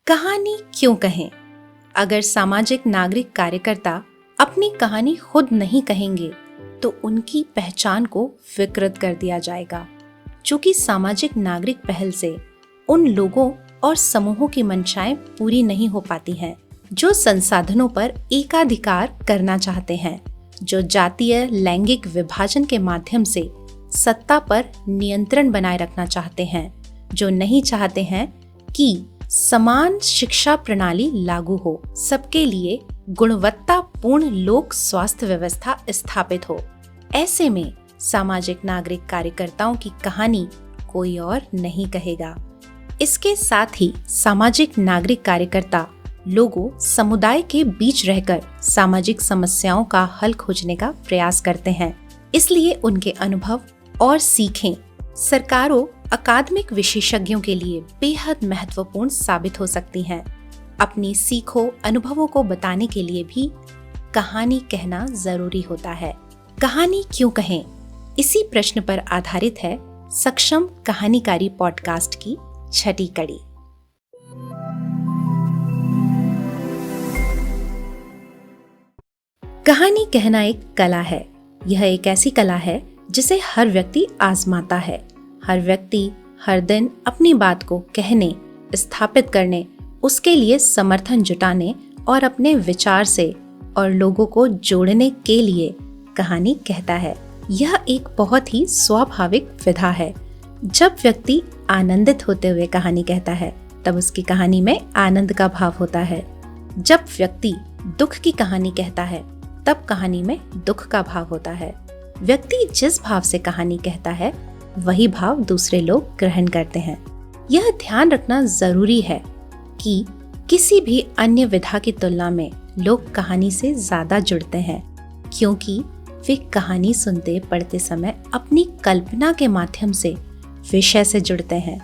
कहानी क्यों कहें? अगर सामाजिक नागरिक कार्यकर्ता अपनी कहानी खुद नहीं कहेंगे तो उनकी पहचान को विकृत कर दिया जाएगा। चूंकि सामाजिक नागरिक पहल से उन लोगों और समूहों की मंशाएं पूरी नहीं हो पाती हैं, जो संसाधनों पर एकाधिकार करना चाहते हैं, जो जातीय लैंगिक विभाजन के माध्यम से सत्ता पर नियंत्रण बनाए रखना चाहते हैं, जो नहीं चाहते हैं कि समान शिक्षा प्रणाली लागू हो, सबके लिए गुणवत्तापूर्ण लोक स्वास्थ्य व्यवस्था स्थापित हो। ऐसे में सामाजिक नागरिक कार्यकर्ताओं की कहानी कोई और नहीं कहेगा। इसके साथ ही सामाजिक नागरिक कार्यकर्ता लोगों समुदाय के बीच रहकर सामाजिक समस्याओं का हल खोजने का प्रयास करते हैं। इसलिए उनके अनुभव और सीखें सरकारों अकादमिक विशेषज्ञों के लिए बेहद महत्वपूर्ण साबित हो सकती हैं। अपनी सीखों अनुभवों को बताने के लिए भी कहानी कहना जरूरी होता है। कहानी क्यों कहें? इसी प्रश्न पर आधारित है सक्षम कहानीकारी पॉडकास्ट की छठी कड़ी। कहानी कहना एक कला है। यह एक ऐसी कला है जिसे हर व्यक्ति आजमाता है। हर व्यक्ति हर दिन अपनी बात को कहने, स्थापित करने, उसके लिए समर्थन जुटाने और अपने विचार से और लोगों को जोड़ने के लिए कहानी कहता है। यह एक बहुत ही स्वाभाविक विधा है। जब व्यक्ति आनंदित होते हुए कहानी कहता है, तब उसकी कहानी में आनंद का भाव होता है। जब व्यक्ति दुख की कहानी कहता है, तब कहानी में दुख का भाव होता है। व्यक्ति जिस भाव से कहानी कहता है, वही भाव दूसरे लोग ग्रहण करते हैं। यह ध्यान रखना जरूरी है कि किसी भी अन्य विधा की तुलना में लोग कहानी से ज्यादा जुड़ते हैं, क्योंकि वे कहानी सुनते पढ़ते समय अपनी कल्पना के माध्यम से विषय से जुड़ते हैं।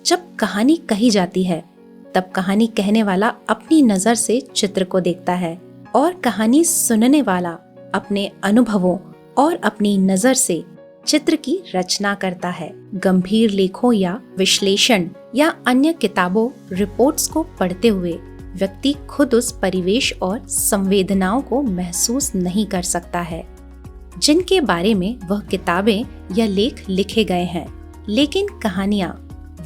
जब कहानी कही जाती है, तब कहानी कहने वाला अपनी नजर से चित्र को देखता है और कहानी सुनने वाला अपने अनुभवों और अपनी नजर से चित्र की रचना करता है। गंभीर लेखों या विश्लेषण या अन्य किताबों, रिपोर्ट्स को पढ़ते हुए व्यक्ति खुद उस परिवेश और संवेदनाओं को महसूस नहीं कर सकता है जिनके बारे में वह किताबें या लेख लिखे गए हैं। लेकिन कहानियां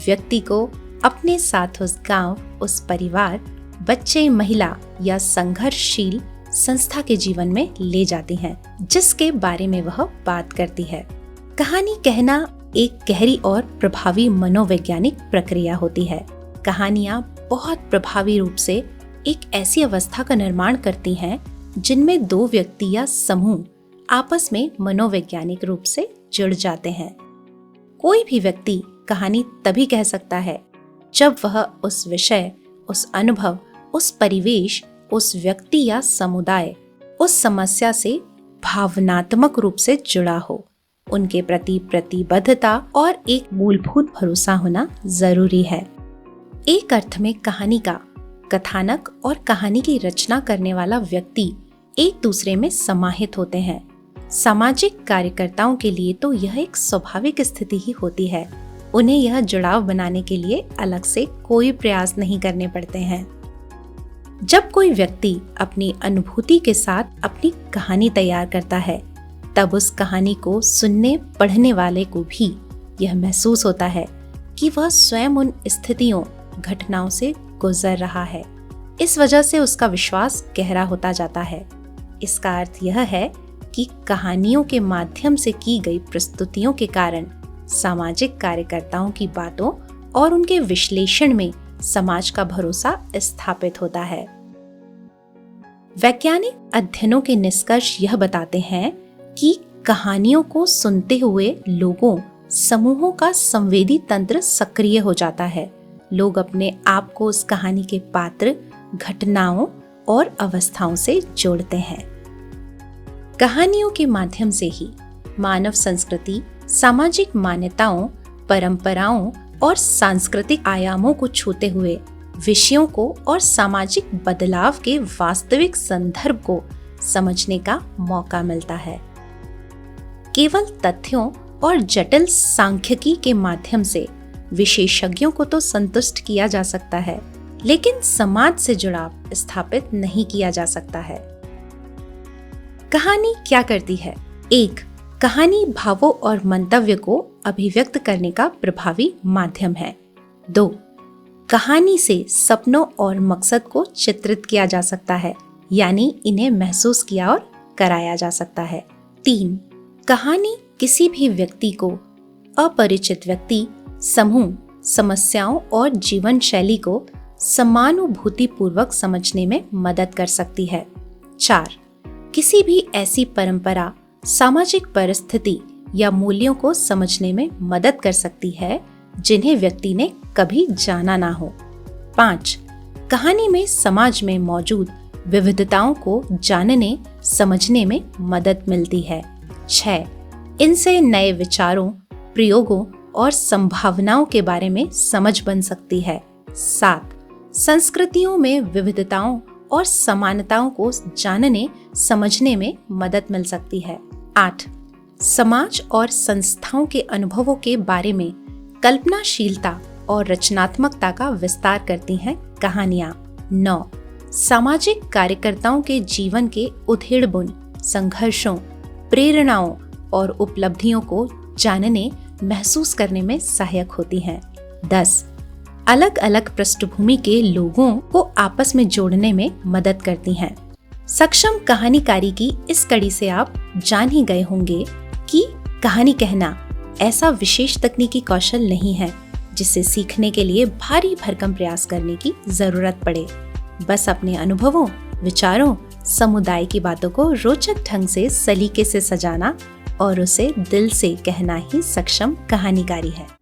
व्यक्ति को अपने साथ उस गांव, उस परिवार, बच्चे, महिला या संघर्षशील संस्था के जीवन में ले जाती हैं, जिसके बारे में वह बात करती है। कहानी कहना एक गहरी और प्रभावी मनोवैज्ञानिक प्रक्रिया होती है। कहानियां बहुत प्रभावी रूप से एक ऐसी अवस्था का निर्माण करती हैं जिनमें दो व्यक्ति या समूह आपस में मनोवैज्ञानिक रूप से जुड़ जाते हैं। कोई भी व्यक्ति कहानी तभी कह सकता है जब वह उस विषय, उस अनुभव, उस परिवेश, उस व्यक्ति या समुदाय, उस समस्या से भावनात्मक रूप से जुड़ा हो। उनके प्रति प्रतिबद्धता और एक मूलभूत भरोसा होना जरूरी है। एक अर्थ में कहानी का कथानक और कहानी की रचना करने वाला व्यक्ति एक दूसरे में समाहित होते हैं। सामाजिक कार्यकर्ताओं के लिए तो यह एक स्वाभाविक स्थिति ही होती है। उन्हें यह जुड़ाव बनाने के लिए अलग से कोई प्रयास नहीं करने पड़ते हैं। जब कोई व्यक्ति अपनी अनुभूति के साथ अपनी कहानी तैयार करता है, तब उस कहानी को सुनने पढ़ने वाले को भी यह महसूस होता है कि वह स्वयं उन स्थितियों, घटनाओं से गुजर रहा है। इस वजह से उसका विश्वास गहरा होता जाता है। इसका अर्थ यह है कि कहानियों के माध्यम से की गई प्रस्तुतियों के कारण सामाजिक कार्यकर्ताओं की बातों और उनके विश्लेषण में समाज का भरोसा स्थापित होता है। वैज्ञानिक अध्ययनों के निष्कर्ष यह बताते हैं कि कहानियों को सुनते हुए लोगों, समूहों का संवेदी तंत्र सक्रिय हो जाता है। लोग अपने आप को उस कहानी के पात्र, घटनाओं और अवस्थाओं से जोड़ते हैं। कहानियों के माध्यम से ही मानव संस्कृति, सामाजिक मान्यताओं, परंपराओं और सांस्कृतिक आयामों को छूते हुए विषयों को और सामाजिक बदलाव के वास्तविक संदर्भ को समझने का मौका मिलता है। केवल तथ्यों और जटिल सांख्यिकी के माध्यम से विशेषज्ञों को तो संतुष्ट किया जा सकता है, लेकिन समाज से जुड़ाव स्थापित नहीं किया जा सकता है। कहानी क्या करती है? 1. कहानी भावों और मंतव्य को अभिव्यक्त करने का प्रभावी माध्यम है। 2. कहानी से सपनों और मकसद को चित्रित किया जा सकता है, यानी इन्हें महसूस किया और कराया जा सकता है। 3. कहानी किसी भी व्यक्ति को, अपरिचित व्यक्ति, समूह, समस्याओं और जीवन शैली को समानुभूतिपूर्वक समझने में मदद कर सकती है। 4. किसी भी ऐसी परंपरा, सामाजिक परिस्थिति या मूल्यों को समझने में मदद कर सकती है जिन्हें व्यक्ति ने कभी जाना ना हो। 5. कहानी में समाज में मौजूद विविधताओं को जानने समझने में मदद मिलती है। 6. इनसे नए विचारों, प्रयोगों और संभावनाओं के बारे में समझ बन सकती है। 7. संस्कृतियों में विविधताओं और समानताओं को जानने समझने में मदद मिल सकती है। 8. समाज और संस्थाओं के अनुभवों के बारे में कल्पनाशीलता और रचनात्मकता का विस्तार करती हैं कहानियाँ। 9. सामाजिक कार्यकर्ताओं के जीवन के उधेड़-बुन, संघर्षों, प्रेरणाओं और उपलब्धियों को जानने, महसूस करने में सहायक होती हैं। 10. अलग अलग पृष्ठभूमि के लोगों को आपस में जोड़ने में मदद करती हैं। सक्षम कहानीकारी की इस कड़ी से आप जान ही गए होंगे कि कहानी कहना ऐसा विशेष तकनीकी कौशल नहीं है जिसे सीखने के लिए भारी भरकम प्रयास करने की जरूरत पड़े। बस अपने अनुभवों, विचारों, समुदाय की बातों को रोचक ढंग से सलीके से सजाना और उसे दिल से कहना ही सक्षम कहानीकारी है।